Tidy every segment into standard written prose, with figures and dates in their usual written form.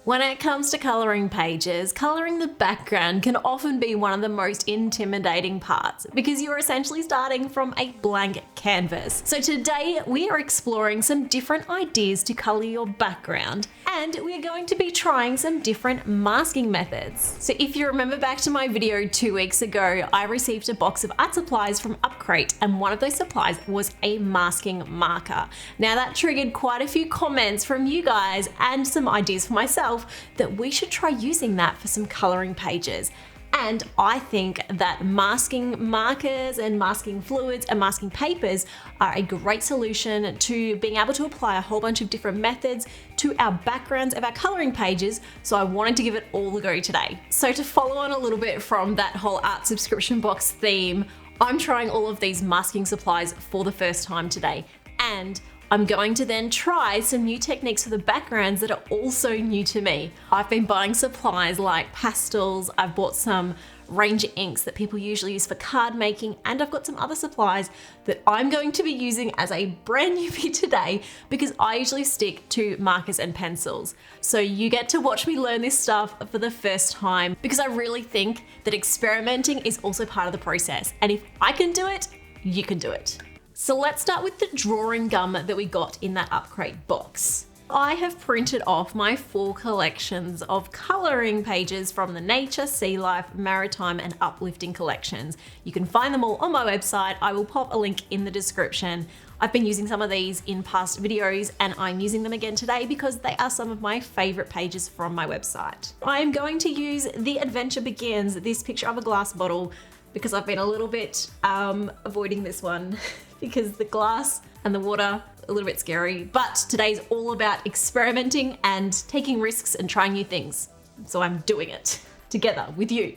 When it comes to coloring pages, coloring the background can often be one of the most intimidating parts because you're essentially starting from a blank canvas. So today we are exploring some different ideas to color your background, and we are going to be trying some different masking methods. So if you remember back to my video 2 weeks ago, I received a box of art supplies from Upcrate, and one of those supplies was a masking marker. Now that triggered quite a few comments from you guys and some ideas for myself that we should try using that for some coloring pages. And I think that masking markers and masking fluids and masking papers are a great solution to being able to apply a whole bunch of different methods to our backgrounds of our coloring pages. So I wanted to give it all a go today. So to follow on a little bit from that whole art subscription box theme, I'm trying all of these masking supplies for the first time today. And I'm going to then try some new techniques for the backgrounds that are also new to me. I've been buying supplies like pastels, I've bought some Ranger inks that people usually use for card making, and I've got some other supplies that I'm going to be using as a brand newbie today because I usually stick to markers and pencils. So you get to watch me learn this stuff for the first time because I really think that experimenting is also part of the process. And if I can do it, you can do it. So let's start with the drawing gum that we got in that Upcrate box. I have printed off my 4 collections of coloring pages from the Nature, Sea Life, Maritime and Uplifting collections. You can find them all on my website. I will pop a link in the description. I've been using some of these in past videos and I'm using them again today because they are some of my favorite pages from my website. I am going to use The Adventure Begins, this picture of a glass bottle, because I've been a little bit avoiding this one because the glass and the water, a little bit scary. But today's all about experimenting and taking risks and trying new things. So I'm doing it together with you.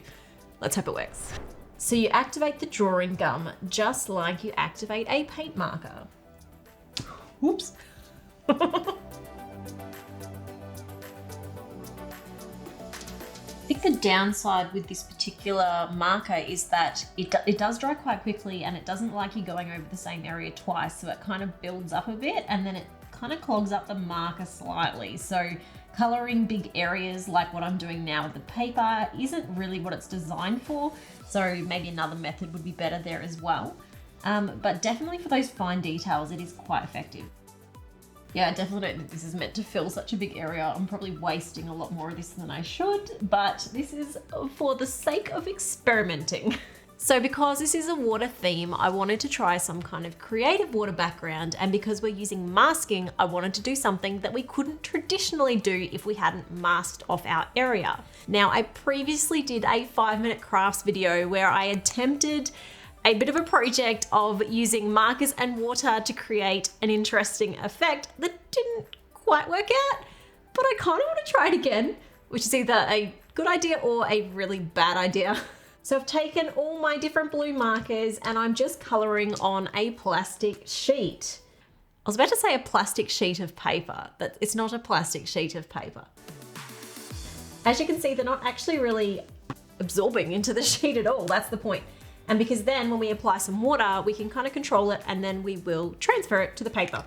Let's hope it works. So you activate the drawing gum just like you activate a paint marker. Whoops. I think the downside with this particular marker is that it does dry quite quickly and it doesn't like you going over the same area twice, so it kind of builds up a bit and then it kind of clogs up the marker slightly. So coloring big areas like what I'm doing now with the paper isn't really what it's designed for, so maybe another method would be better there as well. But definitely for those fine details, it is quite effective. Yeah, I definitely don't think this is meant to fill such a big area. I'm probably wasting a lot more of this than I should, but this is for the sake of experimenting. So because this is a water theme, I wanted to try some kind of creative water background, and because we're using masking, I wanted to do something that we couldn't traditionally do if we hadn't masked off our area. Now, I previously did a 5-minute crafts video where I attempted a bit of a project of using markers and water to create an interesting effect that didn't quite work out, but I kind of want to try it again, which is either a good idea or a really bad idea. So I've taken all my different blue markers and I'm just coloring on a plastic sheet. I was about to say a plastic sheet of paper, but it's not a plastic sheet of paper. As you can see, they're not actually really absorbing into the sheet at all. That's the point. And because then when we apply some water, we can kind of control it and then we will transfer it to the paper.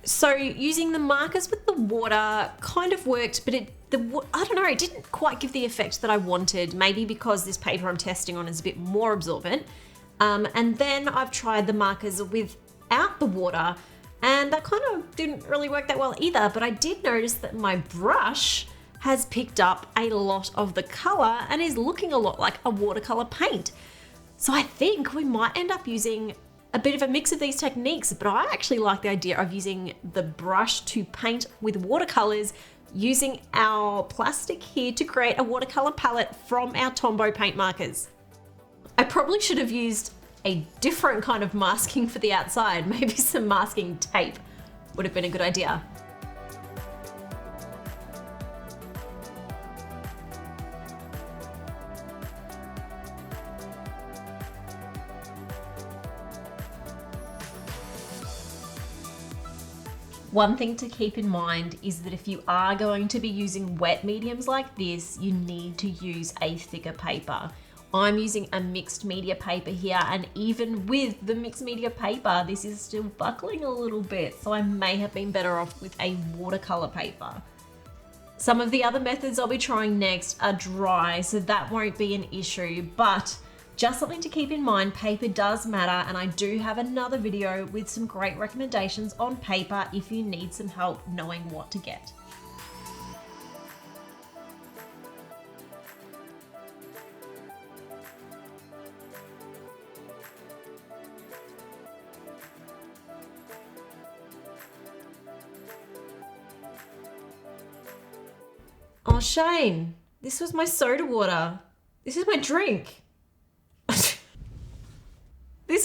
So using the markers with the water kind of worked, but I don't know, it didn't quite give the effect that I wanted, maybe because this paper I'm testing on is a bit more absorbent. And then I've tried the markers without the water and that kind of didn't really work that well either, but I did notice that my brush has picked up a lot of the color and is looking a lot like a watercolor paint. So I think we might end up using a bit of a mix of these techniques, but I actually like the idea of using the brush to paint with watercolors, using our plastic here to create a watercolor palette from our Tombow paint markers. I probably should have used a different kind of masking for the outside. Maybe some masking tape would have been a good idea. One thing to keep in mind is that if you are going to be using wet mediums like this, you need to use a thicker paper. I'm using a mixed media paper here, and even with the mixed media paper, this is still buckling a little bit, so I may have been better off with a watercolor paper. Some of the other methods I'll be trying next are dry, so that won't be an issue, but just something to keep in mind, paper does matter, and I do have another video with some great recommendations on paper if you need some help knowing what to get. Oh, Shane, this was my soda water. This is my drink. This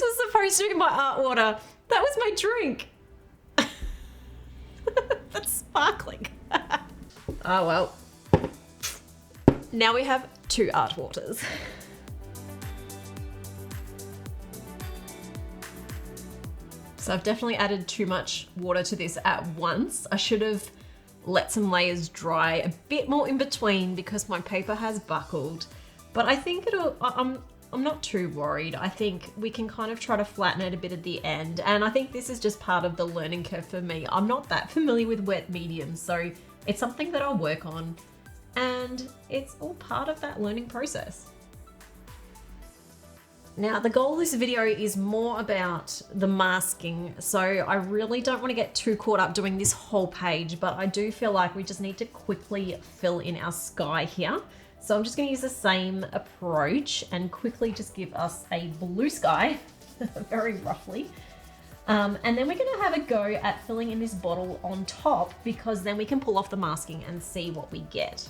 was supposed to be my art water. That was my drink. That's sparkling. Oh, well. Now we have two art waters. So I've definitely added too much water to this at once. I should have let some layers dry a bit more in between because my paper has buckled, but I think I'm not too worried. I think we can kind of try to flatten it a bit at the end, and I think this is just part of the learning curve for me. I'm not that familiar with wet mediums, so it's something that I'll work on, and it's all part of that learning process. Now, the goal of this video is more about the masking, so I really don't want to get too caught up doing this whole page, but I do feel like we just need to quickly fill in our sky here. So I'm just going to use the same approach and quickly just give us a blue sky, very roughly. And then we're going to have a go at filling in this bottle on top, because then we can pull off the masking and see what we get.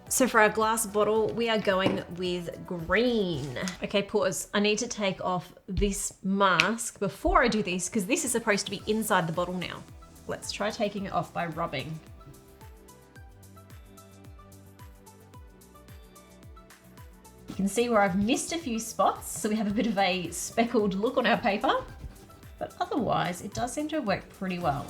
So for our glass bottle, we are going with green. Okay, pause. I need to take off this mask before I do this, because this is supposed to be inside the bottle now. Let's try taking it off by rubbing. You can see where I've missed a few spots, so we have a bit of a speckled look on our paper, but otherwise it does seem to have worked pretty well.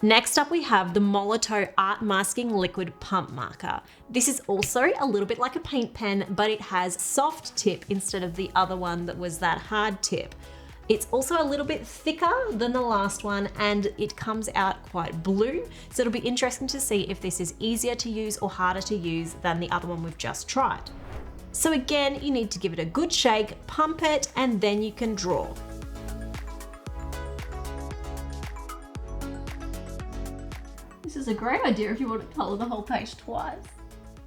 Next up we have the Molotow Art Masking Liquid Pump Marker. This is also a little bit like a paint pen, but it has soft tip instead of the other one that was that hard tip. It's also a little bit thicker than the last one, and it comes out quite blue. So it'll be interesting to see if this is easier to use or harder to use than the other one we've just tried. So again, you need to give it a good shake, pump it, and then you can draw. This is a great idea if you want to colour the whole page twice.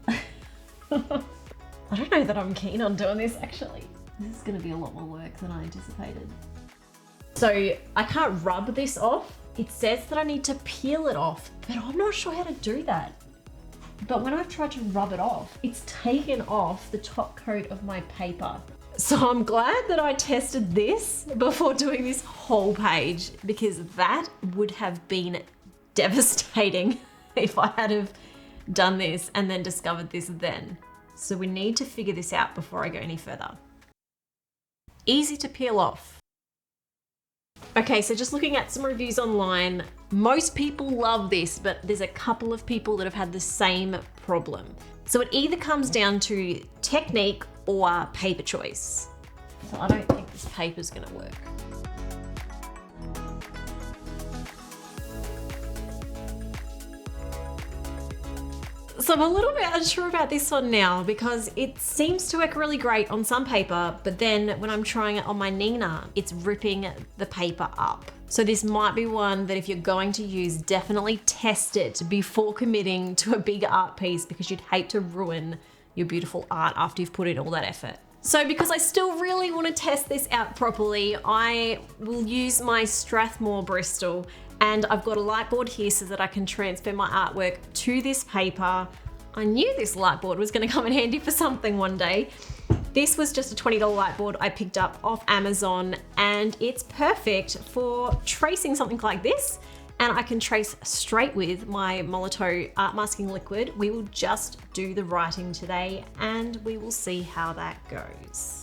I don't know that I'm keen on doing this actually. This is going to be a lot more work than I anticipated. So I can't rub this off. It says that I need to peel it off, but I'm not sure how to do that. But when I've tried to rub it off, it's taken off the top coat of my paper. So I'm glad that I tested this before doing this whole page, because that would have been devastating if I had have done this and then discovered this then. So we need to figure this out before I go any further. Easy to peel off. Okay, so just looking at some reviews online, most people love this, but there's a couple of people that have had the same problem. So it either comes down to technique or paper choice. So I don't think this paper's gonna work. So I'm a little bit unsure about this one now, because it seems to work really great on some paper, but then when I'm trying it on my Nina, it's ripping the paper up. So this might be one that if you're going to use, definitely test it before committing to a big art piece, because you'd hate to ruin your beautiful art after you've put in all that effort. So because I still really want to test this out properly, I will use my Strathmore Bristol, and I've got a light board here so that I can transfer my artwork to this paper. I knew this light board was going to come in handy for something one day. This was just a $20 light board I picked up off Amazon, and it's perfect for tracing something like this. And I can trace straight with my Molotow art masking liquid. We will just do the writing today and we will see how that goes.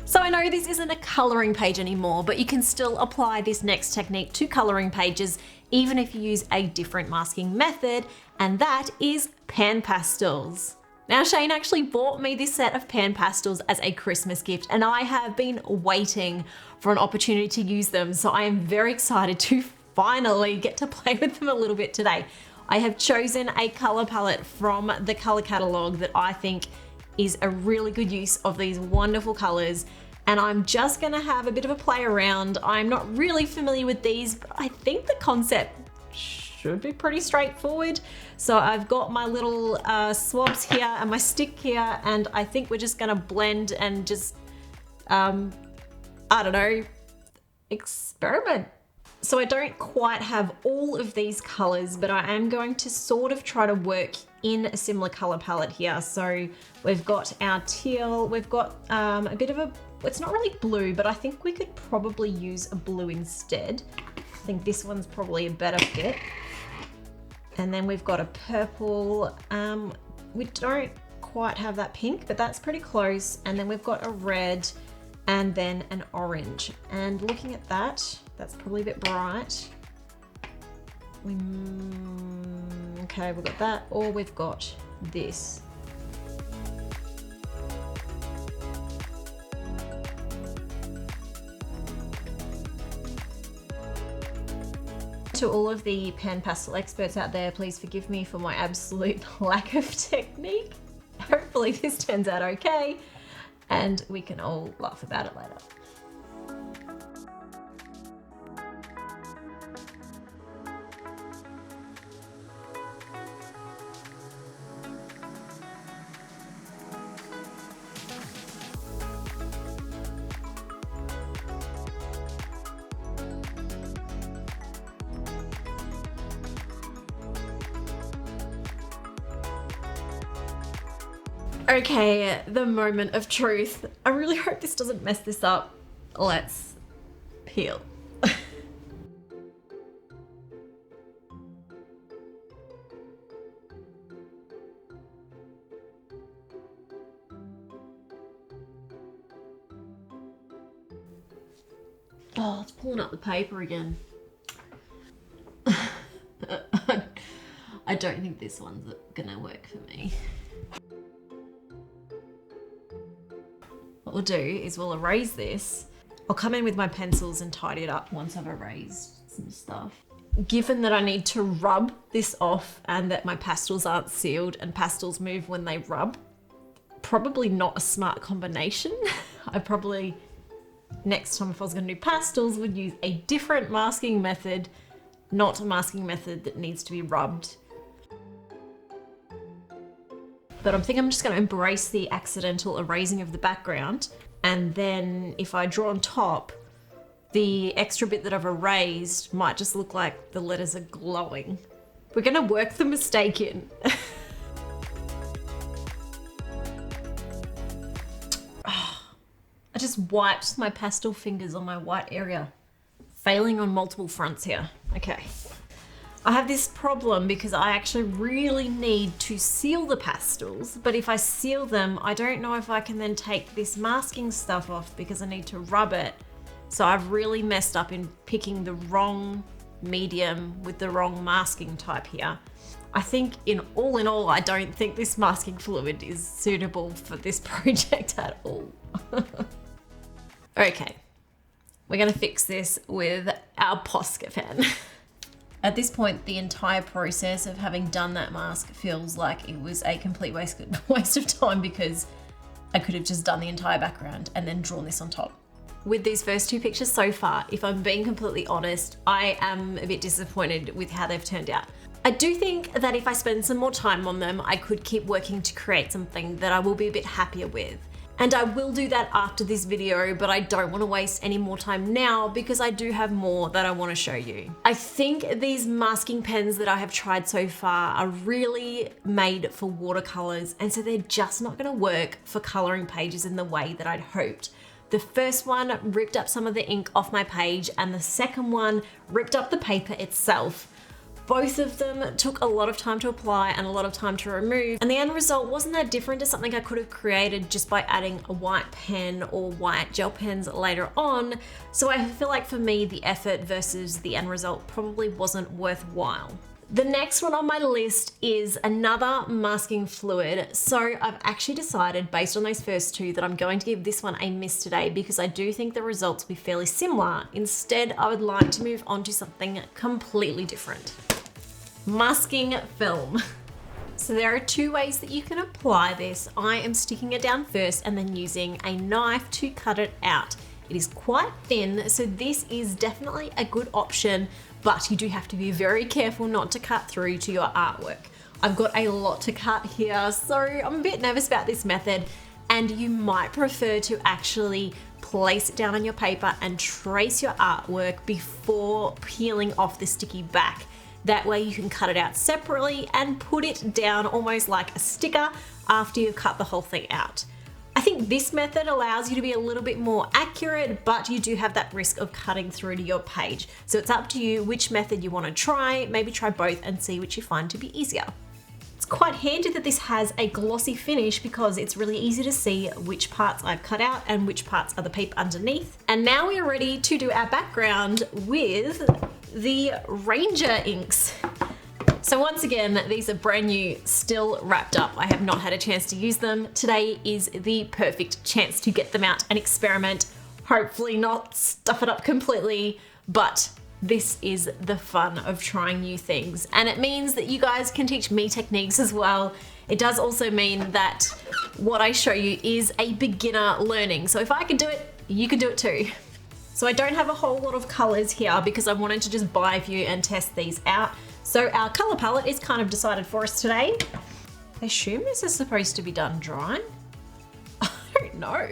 So I know this isn't a coloring page anymore, but you can still apply this next technique to coloring pages, even if you use a different masking method, and that is PanPastels. Now Shane actually bought me this set of PanPastels as a Christmas gift, and I have been waiting for an opportunity to use them, so I am very excited to finally get to play with them a little bit today. I have chosen a color palette from the color catalog that I think is a really good use of these wonderful colors, and I'm just gonna have a bit of a play around. I'm not really familiar with these, but I think the concept should be pretty straightforward. So I've got my little swabs here and my stick here, and I think we're just gonna blend and just, I don't know, experiment. So I don't quite have all of these colors, but I am going to sort of try to work in a similar color palette here. So we've got our teal, we've got a bit of a, it's not really blue, but I think we could probably use a blue instead. I think this one's probably a better fit. And then we've got a purple. We don't quite have that pink, but that's pretty close. And then we've got a red and then an orange. And looking at that, that's probably a bit bright. Okay, we've got that, or we've got this. To all of the pan pastel experts out there, please forgive me for my absolute lack of technique. Hopefully this turns out okay, and we can all laugh about it later. Okay, the moment of truth. I really hope this doesn't mess this up. Let's peel. Oh, it's pulling up the paper again. I don't think this one's gonna work for me. What we'll do is we'll erase this. I'll come in with my pencils and tidy it up once I've erased some stuff. Given that I need to rub this off and that my pastels aren't sealed and pastels move when they rub, probably not a smart combination. I probably, next time if I was gonna do pastels, would use a different masking method, not a masking method that needs to be rubbed. But I think I'm just going to embrace the accidental erasing of the background, and then if I draw on top, the extra bit that I've erased might just look like the letters are glowing. We're going to work the mistake in. I just wiped my pastel fingers on my white area. Failing on multiple fronts here. Okay. I have this problem because I actually really need to seal the pastels, but if I seal them, I don't know if I can then take this masking stuff off because I need to rub it. So I've really messed up in picking the wrong medium with the wrong masking type here. I think in all, I don't think this masking fluid is suitable for this project at all. Okay, we're gonna fix this with our Posca pen. At this point, the entire process of having done that mask feels like it was a complete waste of time because I could have just done the entire background and then drawn this on top. With these first two pictures so far, if I'm being completely honest, I am a bit disappointed with how they've turned out. I do think that if I spend some more time on them, I could keep working to create something that I will be a bit happier with. And I will do that after this video, but I don't want to waste any more time now because I do have more that I want to show you. I think these masking pens that I have tried so far are really made for watercolors, and so they're just not going to work for coloring pages in the way that I'd hoped. The first one ripped up some of the ink off my page, and the second one ripped up the paper itself. Both of them took a lot of time to apply and a lot of time to remove, and the end result wasn't that different to something I could have created just by adding a white pen or white gel pens later on. So I feel like for me, the effort versus the end result probably wasn't worthwhile. The next one on my list is another masking fluid. So I've actually decided, based on those first two, that I'm going to give this one a miss today because I do think the results will be fairly similar. Instead, I would like to move on to something completely different. Masking film. So there are two ways that you can apply this. I am sticking it down first and then using a knife to cut it out. It is quite thin, so this is definitely a good option, but you do have to be very careful not to cut through to your artwork. I've got a lot to cut here, so I'm a bit nervous about this method, and you might prefer to actually place it down on your paper and trace your artwork before peeling off the sticky back. That way you can cut it out separately and put it down almost like a sticker after you've cut the whole thing out. I think this method allows you to be a little bit more accurate, but you do have that risk of cutting through to your page. So it's up to you which method you want to try. Maybe try both and see which you find to be easier. It's quite handy that this has a glossy finish because it's really easy to see which parts I've cut out and which parts are the paper underneath. And now we are ready to do our background with the Ranger inks. So once again, these are brand new, still wrapped up. I have not had a chance to use them. Today is the perfect chance to get them out and experiment. Hopefully not stuff it up completely, but this is the fun of trying new things. And it means that you guys can teach me techniques as well. It does also mean that what I show you is a beginner learning. So if I can do it, you can do it too. So I don't have a whole lot of colors here because I wanted to just buy a few and test these out. So our color palette is kind of decided for us today. I assume this is supposed to be done dry. I don't know.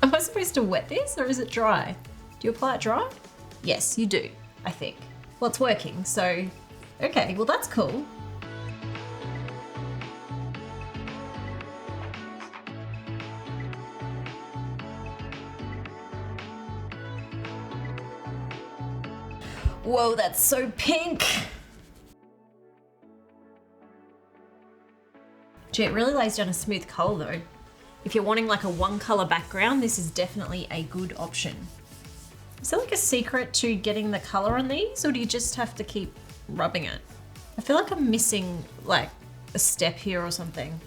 Am I supposed to wet this or is it dry? Do you apply it dry? Yes, you do, I think. Well, it's working, so okay, well that's cool. Whoa, that's so pink. Gee, it really lays down a smooth color though. If you're wanting like a one color background, this is definitely a good option. Is there like a secret to getting the color on these, or do you just have to keep rubbing it? I feel like I'm missing like a step here or something.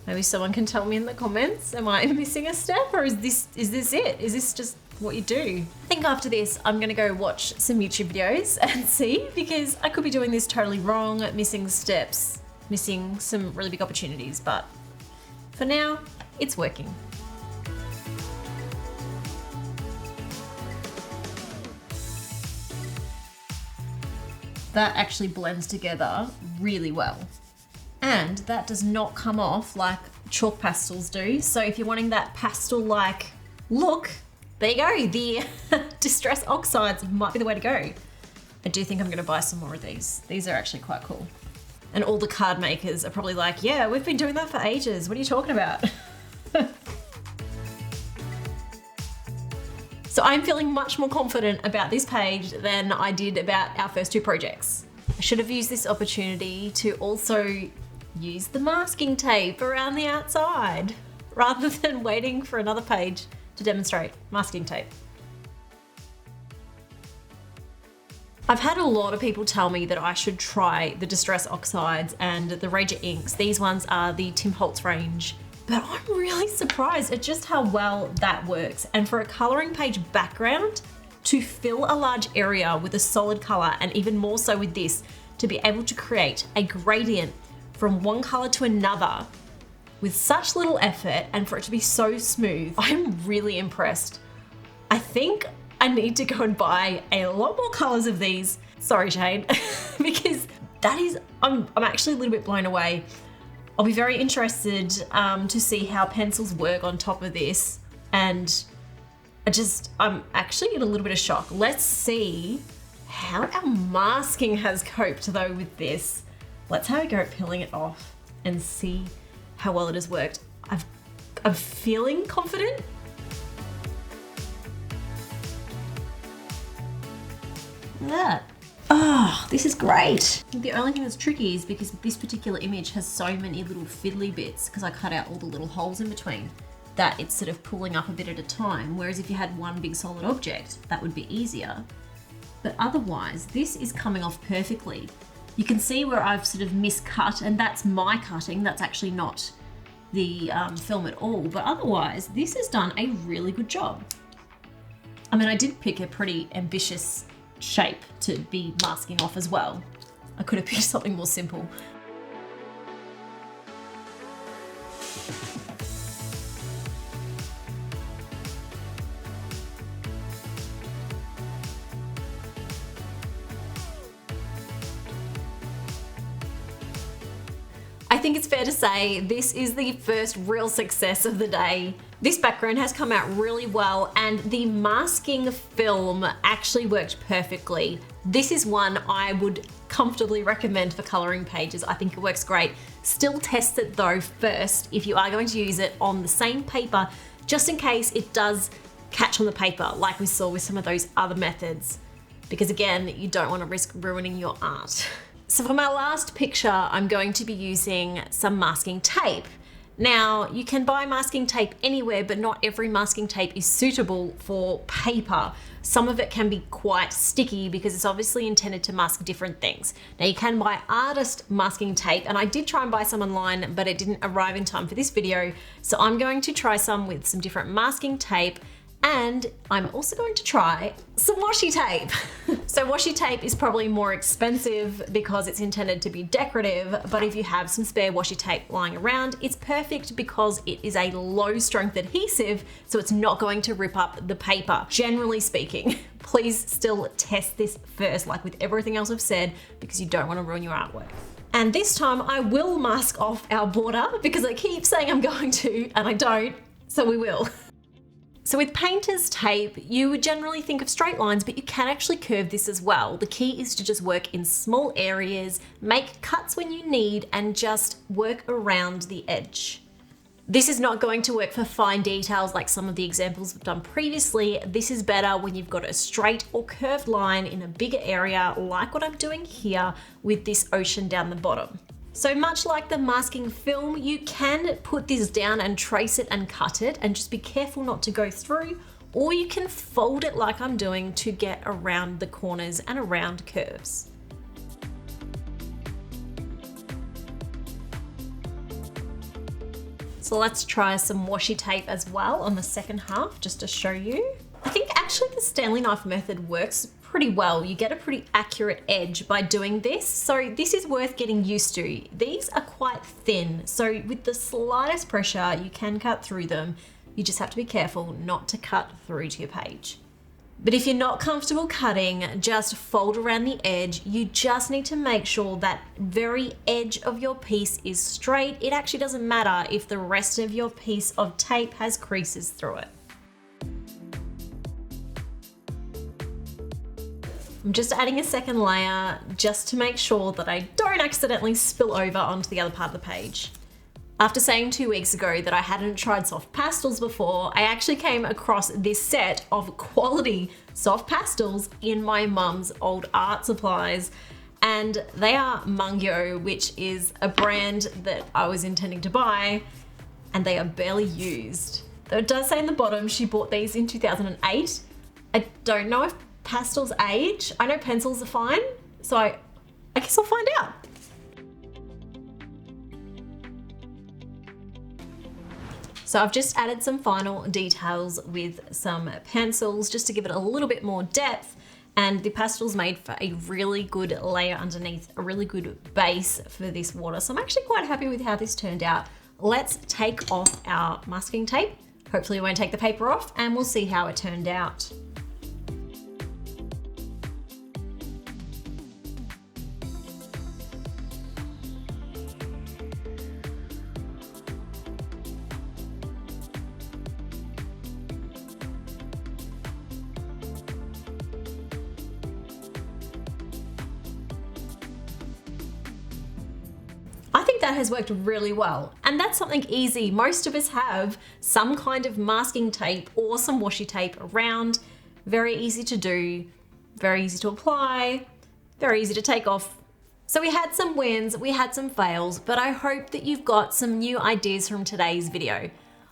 Maybe someone can tell me in the comments, am I missing a step, or is this it? Is this just what you do? I think after this, I'm gonna go watch some YouTube videos and see, because I could be doing this totally wrong, missing steps, missing some really big opportunities, but for now, it's working. That actually blends together really well. And that does not come off like chalk pastels do. So if you're wanting that pastel-like look, there you go. The Distress Oxides might be the way to go. I do think I'm gonna buy some more of these. These are actually quite cool. And all the card makers are probably like, yeah, we've been doing that for ages. What are you talking about? So I'm feeling much more confident about this page than I did about our first two projects. I should have used this opportunity to also use the masking tape around the outside rather than waiting for another page to demonstrate masking tape. I've had a lot of people tell me that I should try the Distress Oxides and the Ranger inks. These ones are the Tim Holtz range. But I'm really surprised at just how well that works. And for a coloring page background, to fill a large area with a solid color, and even more so with this, to be able to create a gradient from one color to another with such little effort and for it to be so smooth, I'm really impressed. I think I need to go and buy a lot more colors of these. Sorry, Shane, because that is, I'm actually a little bit blown away. I'll be very interested to see how pencils work on top of this. And I'm actually in a little bit of shock. Let's see how our masking has coped though with this. Let's have a go at peeling it off and see how well it has worked. I'm feeling confident. Look at that. Oh, this is great. The only thing that's tricky is because this particular image has so many little fiddly bits, because I cut out all the little holes in between, that it's sort of pulling up a bit at a time. Whereas if you had one big solid object, that would be easier. But otherwise, this is coming off perfectly. You can see where I've sort of miscut, and that's my cutting. That's actually not the film at all. But otherwise, this has done a really good job. I mean, I did pick a pretty ambitious shape to be masking off as well. I could have picked something more simple. I think it's fair to say this is the first real success of the day. This background has come out really well, and the masking film actually worked perfectly. This is one I would comfortably recommend for coloring pages. I think it works great. Still test it though first if you are going to use it on the same paper, just in case it does catch on the paper like we saw with some of those other methods. Because again, you don't want to risk ruining your art. So for my last picture, I'm going to be using some masking tape. Now, you can buy masking tape anywhere, but not every masking tape is suitable for paper. Some of it can be quite sticky because it's obviously intended to mask different things. Now, you can buy artist masking tape, and I did try and buy some online, but it didn't arrive in time for this video. So I'm going to try some with some different masking tape, and I'm also going to try some washi tape. So washi tape is probably more expensive because it's intended to be decorative, but if you have some spare washi tape lying around, it's perfect because it is a low strength adhesive, so it's not going to rip up the paper. Generally speaking, please still test this first, like with everything else I've said, because you don't want to ruin your artwork. And this time I will mask off our border because I keep saying I'm going to, and I don't, so we will. So with painter's tape, you would generally think of straight lines, but you can actually curve this as well. The key is to just work in small areas, make cuts when you need, and just work around the edge. This is not going to work for fine details like some of the examples we've done previously. This is better when you've got a straight or curved line in a bigger area, like what I'm doing here with this ocean down the bottom. So much like the masking film, you can put this down and trace it and cut it, and just be careful not to go through, or you can fold it like I'm doing to get around the corners and around curves. So let's try some washi tape as well on the second half, just to show you. I think actually the Stanley knife method works pretty well. You get a pretty accurate edge by doing this. So this is worth getting used to. These are quite thin, so with the slightest pressure, you can cut through them. You just have to be careful not to cut through to your page. But if you're not comfortable cutting, just fold around the edge. You just need to make sure that very edge of your piece is straight. It actually doesn't matter if the rest of your piece of tape has creases through it. I'm just adding a second layer just to make sure that I don't accidentally spill over onto the other part of the page. After saying 2 weeks ago that I hadn't tried soft pastels before, I actually came across this set of quality soft pastels in my mum's old art supplies, and they are Mungyo, which is a brand that I was intending to buy, and they are barely used. Though it does say in the bottom she bought these in 2008. I don't know if pastels age. I know pencils are fine, so I guess I'll find out. So I've just added some final details with some pencils just to give it a little bit more depth, and the pastels made for a really good layer underneath, a really good base for this water. So I'm actually quite happy with how this turned out. Let's take off our masking tape. Hopefully it won't take the paper off, and we'll see how it turned out. that has worked really well. And that's something easy. Most of us have some kind of masking tape or some washi tape around. Very easy to do, very easy to apply, very easy to take off. So we had some wins, we had some fails, but I hope that you've got some new ideas from today's video.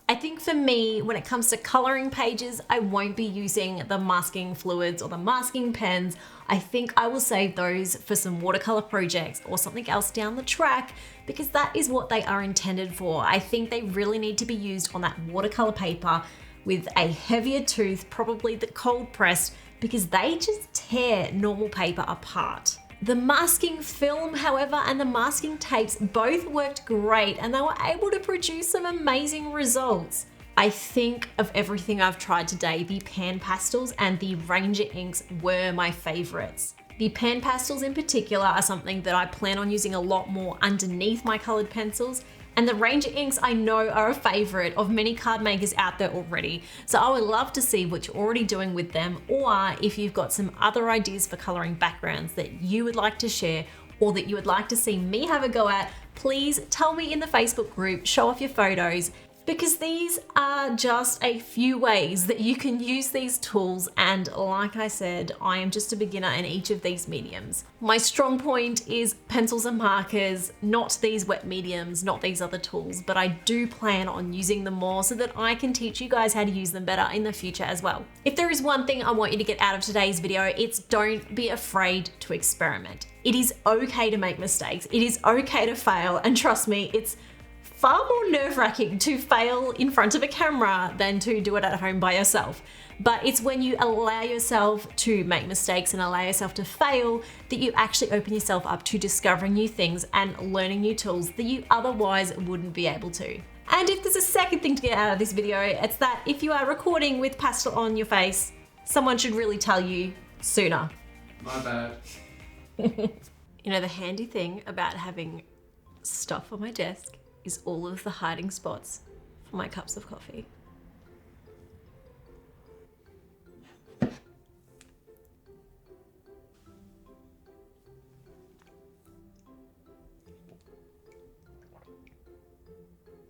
I think for me, when it comes to coloring pages, I won't be using the masking fluids or the masking pens. I think I will save those for some watercolor projects or something else down the track, because that is what they are intended for. I think they really need to be used on that watercolor paper with a heavier tooth, probably the cold pressed, because they just tear normal paper apart. The masking film, however, and the masking tapes both worked great, and they were able to produce some amazing results. I think of everything I've tried today, the PanPastels and the Ranger inks were my favorites. The PanPastels in particular are something that I plan on using a lot more underneath my colored pencils, and the Ranger inks I know are a favorite of many card makers out there already. So I would love to see what you're already doing with them, or if you've got some other ideas for coloring backgrounds that you would like to share or that you would like to see me have a go at, please tell me in the Facebook group, show off your photos, because these are just a few ways that you can use these tools. And like I said, I am just a beginner in each of these mediums. My strong point is pencils and markers, not these wet mediums, not these other tools, but I do plan on using them more so that I can teach you guys how to use them better in the future as well. If there is one thing I want you to get out of today's video, it's don't be afraid to experiment. It is okay to make mistakes. It is okay to fail. And trust me, it's far more nerve-wracking to fail in front of a camera than to do it at home by yourself. But it's when you allow yourself to make mistakes and allow yourself to fail that you actually open yourself up to discovering new things and learning new tools that you otherwise wouldn't be able to. And if there's a second thing to get out of this video, it's that if you are recording with pastel on your face, someone should really tell you sooner. My bad. You know, the handy thing about having stuff on my desk is all of the hiding spots for my cups of coffee.